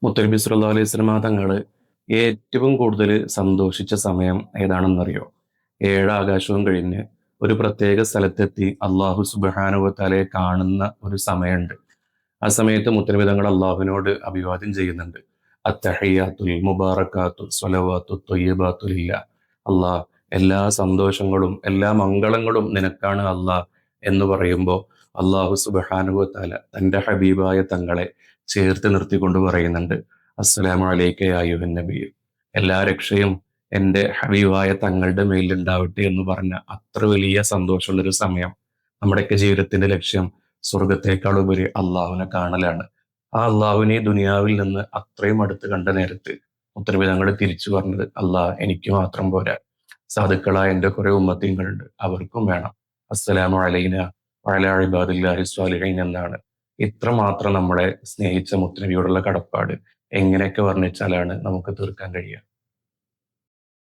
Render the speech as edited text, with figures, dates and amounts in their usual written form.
മുത്തനബി സല്ലല്ലാഹു അലൈഹി വസല്ലമ തങ്ങൾ ഏറ്റവും കൂടുതൽ സന്തോഷിച്ച സമയം ഏതാണെന്നറിയോ? ഏഴാകാശവും കഴിഞ്ഞ് ഒരു പ്രത്യേക സ്ഥലത്തെത്തി അള്ളാഹു സുബ്ഹാനഹു വ തആലയെ കാണുന്ന ഒരു സമയമുണ്ട്. ആ സമയത്ത് മുത്തനബി തങ്ങൾ അള്ളാഹുവിനോട് അഭിവാദ്യം ചെയ്യുന്നുണ്ട്. അത്തഹിയ്യാത്തുൽ മുബാറകാത്തു സ്വലവാത്തു ത്വയ്യിബാത്തു ലില്ലാഹ്. അള്ളാഹ്, എല്ലാ സന്തോഷങ്ങളും എല്ലാ മംഗളങ്ങളും നിനക്കാണ് അള്ളാഹ് എന്ന് പറയുമ്പോൾ അള്ളാഹു സുബ്ഹാനഹു വ തആല തൻ്റെ ഹബീബായ തങ്ങളെ ചേർത്ത് നിർത്തിക്കൊണ്ട് പറയുന്നുണ്ട്, അസ്സലാമു അലൈക യാ അയ്യുഹൻ നബി. എല്ലാ രക്ഷയും എൻ്റെ ഹബീബായ തങ്ങളുടെ മേലുണ്ടാവട്ടെ എന്ന് പറഞ്ഞ അത്ര വലിയ സന്തോഷമുള്ളൊരു സമയം. നമ്മുടെയൊക്കെ ജീവിതത്തിന്റെ ലക്ഷ്യം സ്വർഗത്തേക്കാൾ ഉപരി അള്ളാഹുവിനെ കാണലാണ്. ആ അള്ളാഹുവിനെ ഈ ദുനിയാവിൽ നിന്ന് അത്രയും അടുത്ത് കണ്ട നേരത്ത് മുത്തനബി തങ്ങൾ തിരിച്ചു പറഞ്ഞത്, അള്ളാഹ് എനിക്ക് മാത്രം പോരാ, സാധുക്കളായ എൻ്റെ കുറെ ഉമ്മത്തീങ്ങളുണ്ട്, അവർക്കും വേണം. അസ്സലാമു അലൈന വഅലാ ഇബാദില്ലാഹി സ്വാലിഹീൻ എന്നാണ്. ഇത്രമാത്രം നമ്മളെ സ്നേഹിച്ച മുത്തനബിയോടുള്ള കടപ്പാട് എങ്ങനെയൊക്കെ വർണ്ണിച്ചാലാണ് നമുക്ക് തീർക്കാൻ കഴിയുക?